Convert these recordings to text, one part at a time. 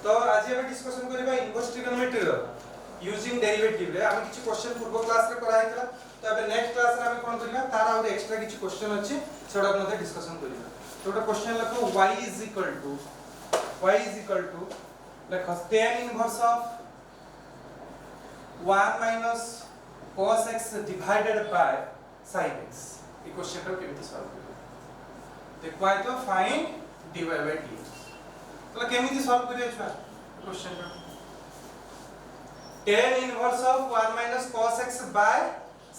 तो आज हम डिस्कशन करबा इनवर्स ट्रिगोनोमेट्री रो यूजिंग डेरिवेटिव रे हम किछि क्वेश्चन पूर्व क्लास रे कराइतला तो अब नेक्स्ट क्लास रे हम कोन करबा तार और एक्स्ट्रा किछि क्वेश्चन अछि सेडा मध्ये डिस्कशन करबा तो गोटे क्वेश्चन लिखो y इज इक्वल टू लिखो tan inverse of 1 minus cos x divided by sin x ये क्वेश्चन को केमिति सॉल्व करबा देखो आइ तो फाइंड dy by dx तो केमिति सॉल्व करियो छुआ क्वेश्चन को tan inverse of 1 minus cos x by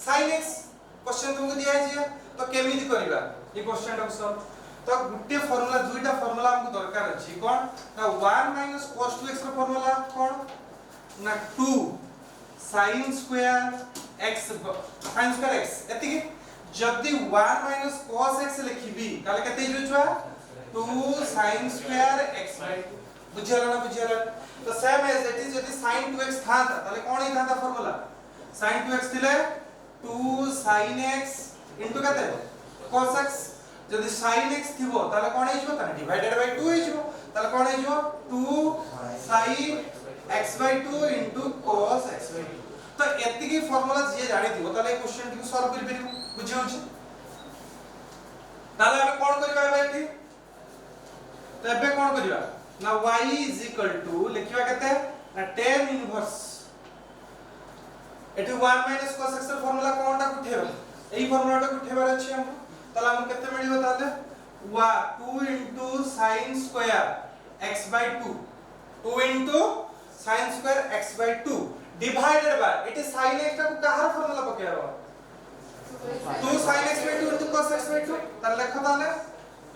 sin x question तुमको दिया है तो केमिति करबा ये क्वेश्चन को सॉल्व तो गुटे फार्मूला दुईटा फार्मूला हमको दरकार अछि कोन ना 1 minus cos 2x रो फार्मूला कोन ना 2 sin square x sin square x एति जदी 1 minus cos x लिखिबी ताले कते जो छुआ 2 sin square x बुझियला तो सेम एज इट इज यदि sin 2x था ताले कोन ही था फार्मूला sin 2x थिले 2 sin x इनटू कते cos x जदी sin x थिबो ताले कोन ही जो ताले डिवाइडेड बाय 2 ही जो ताले कोन ही जो 2 sin x by 2 into cos x by 2 तो एति की फार्मूला जे जानि दिबो ताले क्वेश्चन को सॉल्व करि परिबो बुझियो छी ताले हम कोन करबा एबे तो एबे कोन करबा ना y is equal to लिखिबा केते ना tan इनवर्स एठी 1 minus cos x र फार्मूला कोनटा उठेबा एई फार्मूलाटा उठेबार अछि हम ताले हम केते मिलिबो ताले 2 into sin square x by 2 2 into sin square x by 2 divided by एठी sin x टा को कहार formula पकेबा 2 sin x by 2 into cos x by 2 ताले लिखो ताले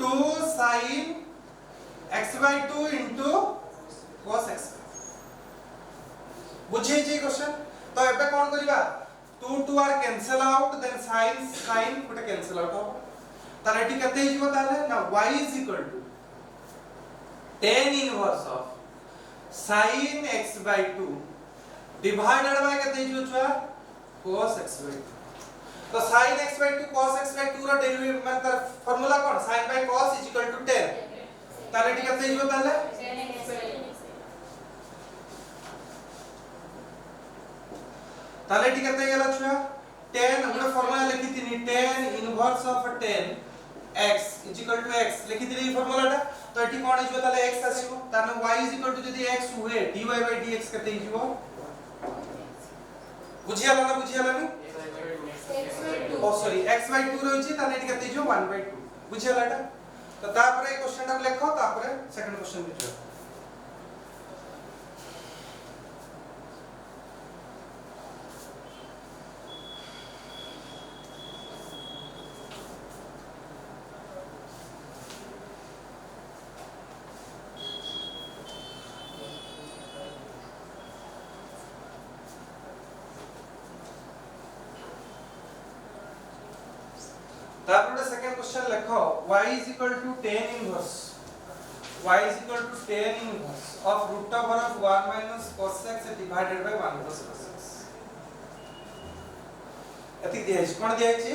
2 sin x by 2 into cos x बुझे जे क्वेश्चन तो एबे कोन करिबा 2 2 are cancel out then sin cot cancel out हो ताले एठी कते हिजबो ताले ना y is equal to tan inverse of sin x by 2 divided by कते हिजबो छुआ cos x by 2 तो sin x by 2 cos x by 2 रा डेरिवेटिव मतलब formula cone sin by cos is equal to tan ताले एठी कते हिजबो ताले ताले एठी कते गेला छुआ tan हमने फार्मूला लिखी थी tan inverse of tan x is equal to x लिखी थी फार्मूलाटा तो एठी कोन हिजबो ताले x आसीबो ताने y is equal to जदी x हुए dy by dx कते हिजबो बुझियाला ना बुझियाला नी ओ सॉरी x by 2 रहिछि ताने एठी कते हिजबो 1 by 2 बुझियालाटा तो तापर ए क्वेश्चन टा लिखो तापर सेकंड क्वेश्चन बुझियो तापर सेकंड क्वेश्चन लिखो y is equal to tan inverse of root over of 1 minus cos x divided by 1 plus cos x एति दिया है कोन दिया है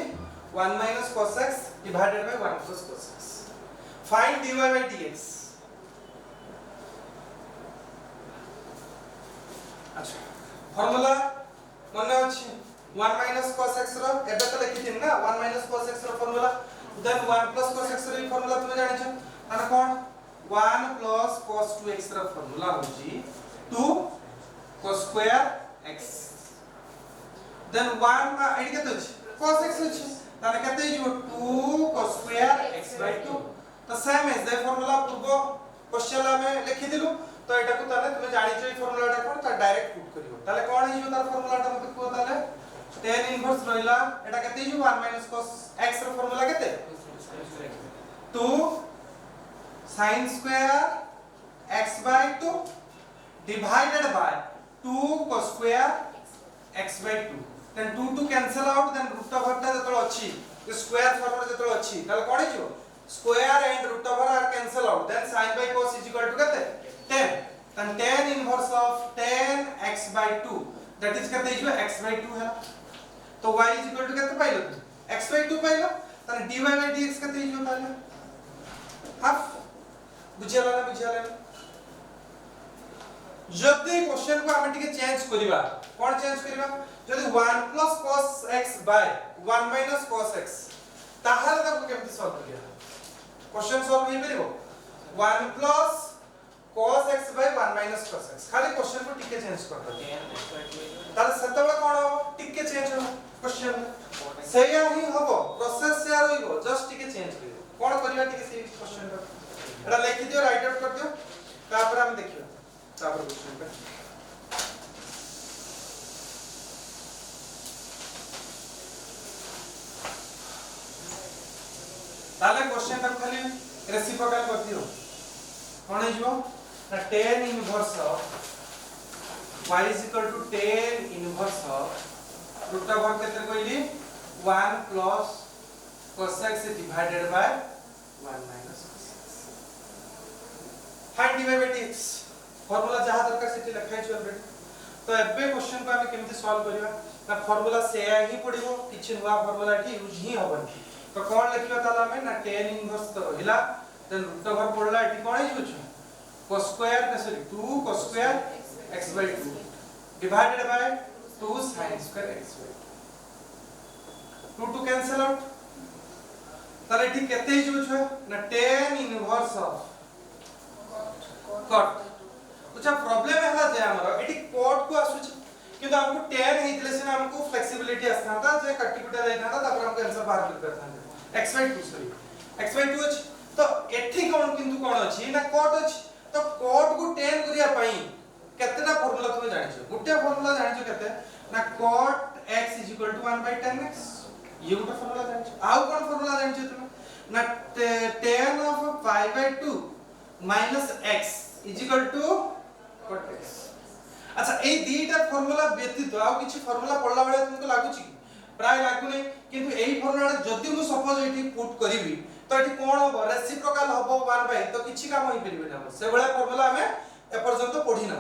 1 minus cos x divided by 1 plus cos x find dy by dx अच्छा formula माने अछि 1 minus cos x रो एबे तो लिखि थिन ना 1 minus cos x रो formula then 1 plus cos x रो फार्मूला तुमे जानि छ माने कोन 1 plus cos 2x रो फार्मूला होजी 2 cos square x देन 1 मा एडी केते छ cos x छ ताने केते जो 2 cos square x by 2 तो सेम इज द फार्मूला पूर्व क्वेश्चन में लिखि दिलु तो एटा को ताने तुमे जानि छ ई फार्मूलाटा कोन ता डायरेक्ट पुट करियो ताले कोन हिजो तार फार्मूलाटा मते को ताले tan इनवर्स रहिला एटा केते हिजो 1 minus cos x रो फार्मूला केते 2 sin square x by 2 divided by 2 cos square x by 2 then 2 to cancel out then root over ता जतळ अछि the square फॉर्म जतळ अछि ताले कोन हिजो square and root over are cancel out then sin by cos is equal to केते 10 then tan inverse of tan x by 2 that is केते हिजो x by 2 है तो y is equal to केते pilo x by 2 pilo ताने dy by dx केते हिजो ताले हाफ बुझियाला ना जदि क्वेश्चन को हम टिके चेंज करिबा कोन चेंज करिबा जदि 1 plus cos x by 1 minus cos x ताहाले ताको केमति सॉल्व करिया question solve hey परिबो 1 plus cos x by 1 minus cos x खाली क्वेश्चन को टिके चेंज कर दो ताले सेतबे कोन हो टिके चेंज हो क्वेश्चन सेया ही हबो प्रोसेस से रहिबो जस्ट टिके चेंज करियो कोन करिया टिके से क्वेश्चन एटा लिखि दियो राइट आउट कर दियो तापर हम देखियो तापर क्वेश्चन पे ताले क्वेश्चन तक खाली रेसिप्रोकल कर दियो कोन हे जो ना tan inverse y is equal to tan inverse root over केते कहली 1 plus cos x divided by 1 minus cos x find derivatives formula जहां दरकार सेठी लिखाइ छ ऑलरेडी तो एबे क्वेश्चन को हम केमति सॉल्व करिवा ना फार्मूला सेया ही पडिबो किछि नुवा फार्मूला एठी यूज ही होबनी तो कोन लिखियो ताला हमें ना tan इनवर्स तो हिला देन रूट ओवर पडला एठी कोन हे use cos square sorry 2 cos square x by 2 divided by 2 sin square x by 2 to cancel out ताले एठी केते यूज हो ना tan इनवर्स ऑफ cot अच्छा प्रॉब्लम है जे हमर एठी cot को आसु किंतु हमको tan हेतिले से हमको फ्लेक्सिबिलिटी आस्तांता जे कटिकुटा देखाता तापर हमको आंसर बाहर कर करथांते x by 2 sorry x by 2 अछि तो एठी कोन किंतु कोन अछि ना cot अछि तो cot को tan करिया पई केतेटा फार्मूला तुमे जानि छ गुटे फार्मूला जानि छ केते ना cot x = 1 by tan x ये गुटे फार्मूला जानि छ आउ कोन फार्मूला जानि छ तुमे ना tan of pi by 2 minus x = cot x अच्छा ए दीटा फार्मूला व्यतीत आउ किछि फार्मूला पढला बेले तुमको लागु छी प्राय लागु नै किंतु एई फार्मूला जदि मु सपोज एठी पुट करिवि तो एठी कोन हो रेसिप्रोकल हो 1 बाय तो किछि काम होई परिबे ना से बळे फार्मूला हमें ए पर्यंत पढी ना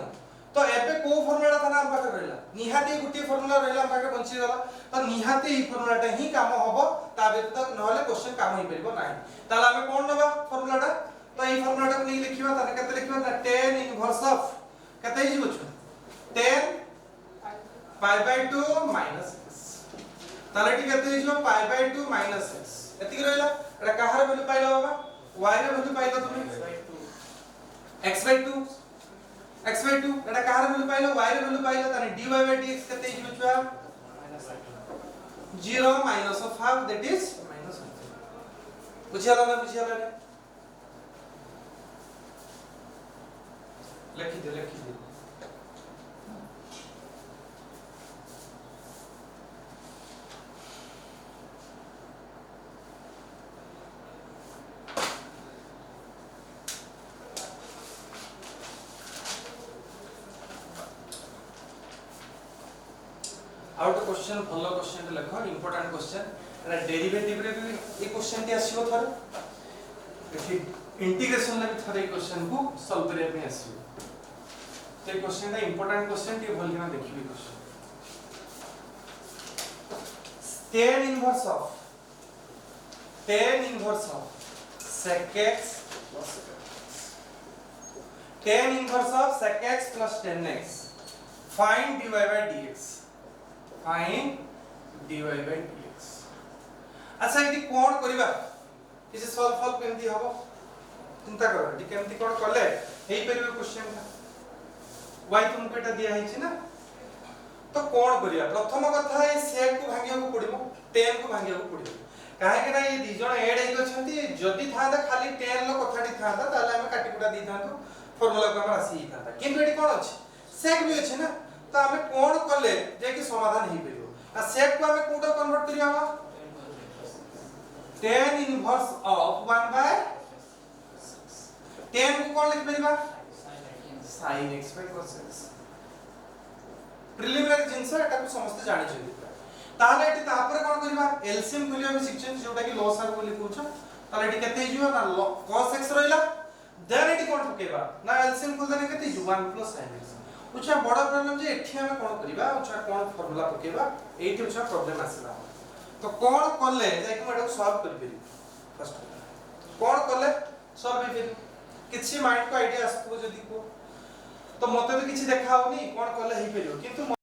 तो एबे को फार्मूला था ना हम पाखे रहला निहाती गुटी फार्मूला रहला हम पाखे बंची गला तो निहाती ई फार्मूलाटा ही काम होबो ता व्यतीत नहले क्वेश्चन काम होई परिबो नाही ताला हमें कोन नबा फार्मूलाटा तो ई फार्मूलाटा को नहीं लिखिबा ताने केते लिखिबा ना tan इनवर्स ऑफ केते ही बुझो tan pi by 2 minus x ताले टी केते ही जो pi by 2 minus x एतिक रहला एटा कहार वैल्यू पाइलो बाबा y रे वैल्यू पाइलो तुमे x by 2 Etah Kahar value pilo y रे वैल्यू पाइलो ताने dy by dx केते ही बुझवा 0 minus of half that is minus 1 बुझियाला ना लिखि दे आउट क्वेश्चन फॉलो क्वेश्चन लिखो important question एटा derivative रे भी ए क्वेश्चन टी आसीबो थर एठी इंटीग्रेशन रे थर ए क्वेश्चन को सॉल्व करे पे आसीबो ते क्वेश्चन दा इंपोर्टेंट क्वेश्चन टी भल केना देखिबी question tan inverse of sec x plus tan inverse of sec x plus tan x find dy by dx find dy by dx अच्छा इति कोन करिबा इसे सॉल्व केमति हबो चिंता करो इति केमति कोन करले हेई परिबे क्वेश्चन y तुमको एटा दिया है छी ना तो कोन करिया प्रथम कथा है सेक को भांगिया को पड़िबो tan को भांगिया को पड़िबो काहे के ना ये दी जण ऐड हेइ गछंती जदि थादा खाली tan लो कथाटी थादा ताले हम काटिकुटा दी थांतो फार्मूला को हम आसी थादा किंतु एटी कोन अछि सेक भी अछि ना तो हमें कोन करले जे कि समाधान हेइ परिबो आ सेक को हमें कोटा कन्वर्ट करिया हम tan inverse of 1 by tan को कोन लिख परिबा sin x by cos x preliminary जिंस एटा को समस्त जानि छै ताले एटी तापर कोन करबा एलसीएम खोलिया हम शिक्षण जोटा कि लॉस आर बोली कहउछ ताले एटी केते हिजो ना cos x रहिला देन एटी कोन ठकेबा ना एलसीएम खोल देने केते 1 plus sin x उछा बड़ा प्रॉब्लम जे एठी हम कोन करबा उछा कोन फार्मूला पकेबा एठी उछा प्रॉब्लम आसीला तो कोन करले जे कि एटा सॉल्व कर पेरी फर्स्ट कोन करले सॉल्व कर पेरी किछि माइंड को आईडिया आसतो जदी को तो मते तो किछि देखा होनी कोन कले हे परियो किंतु